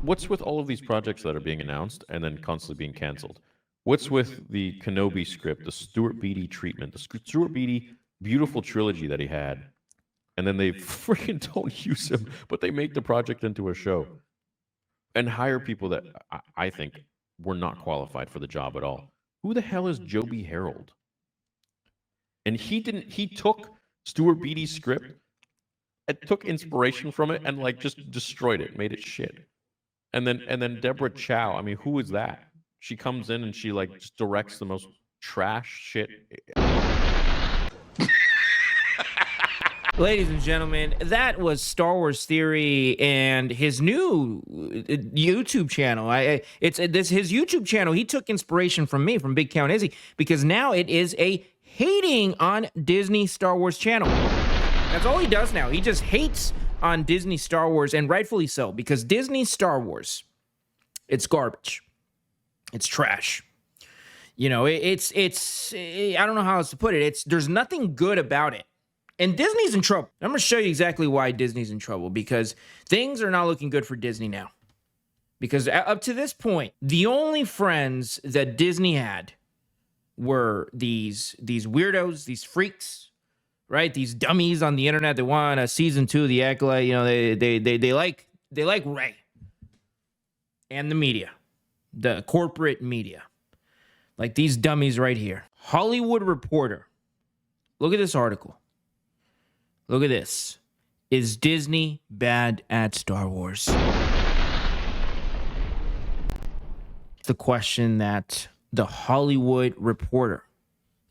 what's with all of these projects that are being announced and then constantly being canceled? What's with the Kenobi script, the Stuart Beattie treatment, the Stuart Beattie beautiful trilogy that he had, and then they freaking don't use him, but they make the project into a show and hire people that I think were not qualified for the job at all. Who the hell is Joby Harold? And he took Stuart Beattie's script and took inspiration from it and like just destroyed it, made it shit. And then Deborah Chow, I mean, who is that? She comes in and she like just directs the most trash shit. Ladies and gentlemen, that was Star Wars Theory and his new YouTube channel. His YouTube channel. He took inspiration from me, from Big Count Izzy, because now it is a hating on Disney Star Wars channel. That's all he does now. He just hates on Disney Star Wars, and rightfully so, because Disney Star Wars, it's garbage. It's trash. You know, it's I don't know how else to put it. There's nothing good about it. And Disney's in trouble. I'm going to show you exactly why Disney's in trouble, because things are not looking good for Disney now. Because up to this point, the only friends that Disney had were these weirdos, these freaks, right? These dummies on the internet that want a season 2 of the Acolyte. You know, they like Rey and the media, the corporate media, like these dummies right here. Hollywood Reporter. Look at this article. Look at this. Is Disney bad at Star Wars? The question that the Hollywood Reporter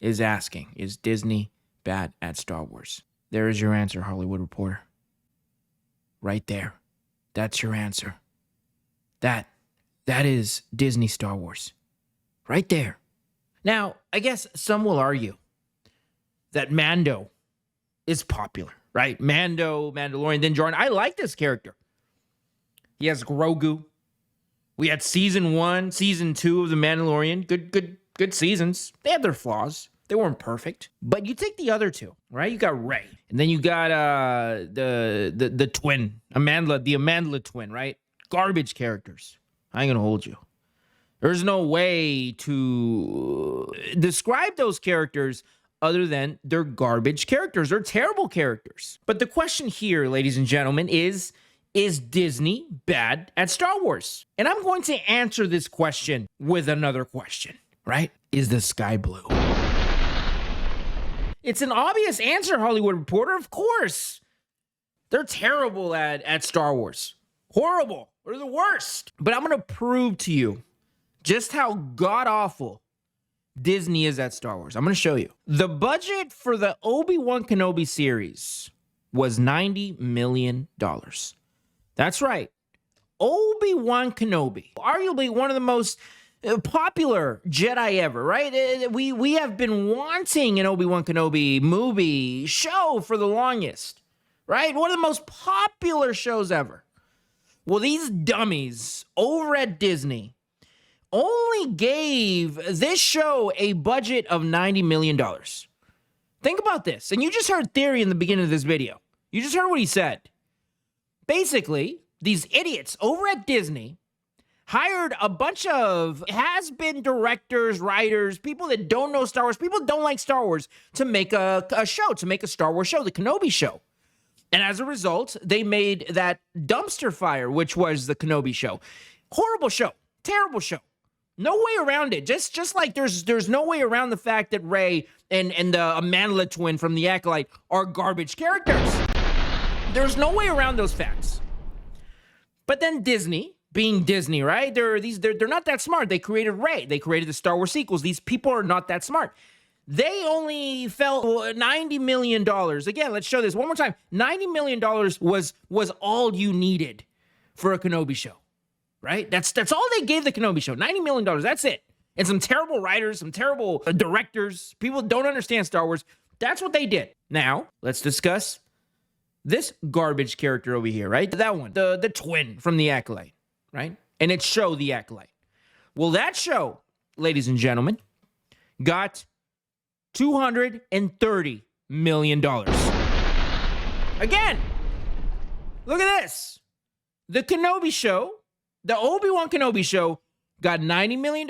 is asking. Is Disney bad at Star Wars? There is your answer, Hollywood Reporter. Right there. That's your answer. That is Disney Star Wars. Right there. Now, I guess some will argue that Mando is popular, right? Mando, Mandalorian, Din Djarin. I like this character. He has Grogu. We had season 1, season 2 of The Mandalorian. Good seasons. They had their flaws. They weren't perfect. But you take the other two, right? You got Rey. And then you got the twin, the Amandla twin, right? Garbage characters. I ain't gonna hold you. There's no way to describe those characters other than they're garbage characters. They're terrible characters. But the question here, ladies and gentlemen, is Disney bad at Star Wars? And I'm going to answer this question with another question, right? Is the sky blue? It's an obvious answer, Hollywood Reporter. Of course. They're terrible at Star Wars. Horrible. They're the worst. But I'm going to prove to you just how god-awful Disney is at Star Wars. I'm going to show you. The budget for the Obi-Wan Kenobi series was $90 million. That's right. Obi-Wan Kenobi, arguably one of the most popular Jedi ever, right? We have been wanting an Obi-Wan Kenobi movie show for the longest, right? One of the most popular shows ever. Well, these dummies over at Disney only gave this show a budget of $90 million. Think about this. And you just heard Theory in the beginning of this video. You just heard what he said. Basically, these idiots over at Disney hired a bunch of has-been directors, writers, people that don't know Star Wars, people that don't like Star Wars, to make a show, to make a Star Wars show, the Kenobi show. And as a result, they made that dumpster fire, which was the Kenobi show. Horrible show. Terrible show. No way around it. Just like there's no way around the fact that Rey and the Amandla twin from the Acolyte are garbage characters. There's no way around those facts. But then Disney, being Disney, right? They're not that smart. They created Rey. They created the Star Wars sequels. These people are not that smart. They only felt $90 million. Again, let's show this one more time. $90 million was all you needed for a Kenobi show. Right? That's all they gave the Kenobi show. $90 million. That's it. And some terrible writers, some terrible directors, people don't understand Star Wars. That's what they did. Now, let's discuss this garbage character over here, right? That one, the twin from the Acolyte, right? And its show, The Acolyte. Well, that show, ladies and gentlemen, got $230 million. Again, look at this. The Kenobi show The Obi-Wan Kenobi show got $90 million.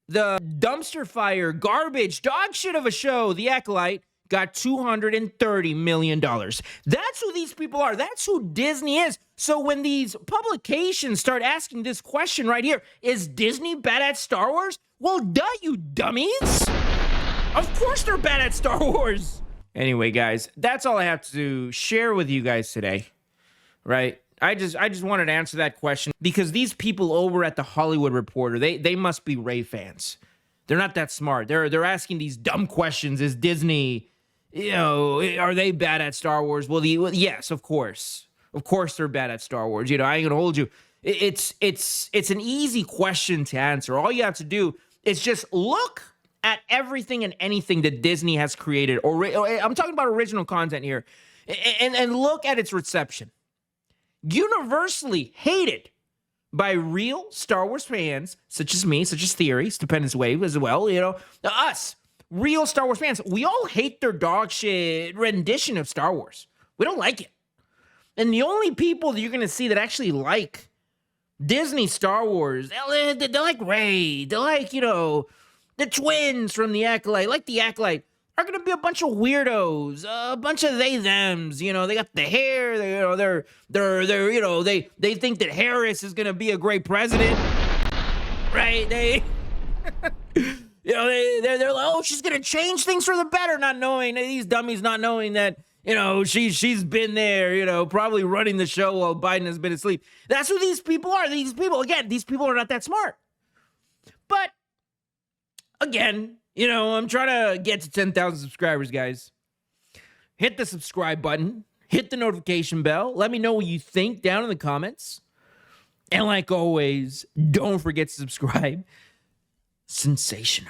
The dumpster fire, garbage, dog shit of a show, The Acolyte, got $230 million. That's who these people are. That's who Disney is. So when these publications start asking this question right here, is Disney bad at Star Wars? Well, duh, you dummies. Of course they're bad at Star Wars. Anyway, guys, that's all I have to share with you guys today, right? I just wanted to answer that question because these people over at the Hollywood Reporter, they must be Ray fans. They're not that smart. They're asking these dumb questions. Is Disney, are they bad at Star Wars? Well, yes, of course. Of course they're bad at Star Wars. I ain't gonna hold you. It's an easy question to answer. All you have to do is just look at everything and anything that Disney has created. I'm talking about original content here. And look at its reception. Universally hated by real Star Wars fans, such as me, such as Theory, Stupendous Wave as well, us, real Star Wars fans. We all hate their dog shit rendition of Star Wars. We don't like it. And the only people that you're going to see that actually like Disney Star Wars, they like Rey, they like, the twins from The Acolyte, like The Acolyte, are going to be a bunch of weirdos, a bunch of they-thems, they got the hair, they think that Harris is going to be a great president, right? They're like, oh, she's going to change things for the better, not knowing, these dummies not knowing that, she's been there, probably running the show while Biden has been asleep. That's who these people are. These people are not that smart. But, again, I'm trying to get to 10,000 subscribers, guys. Hit the subscribe button. Hit the notification bell. Let me know what you think down in the comments. And like always, don't forget to subscribe. Sensational.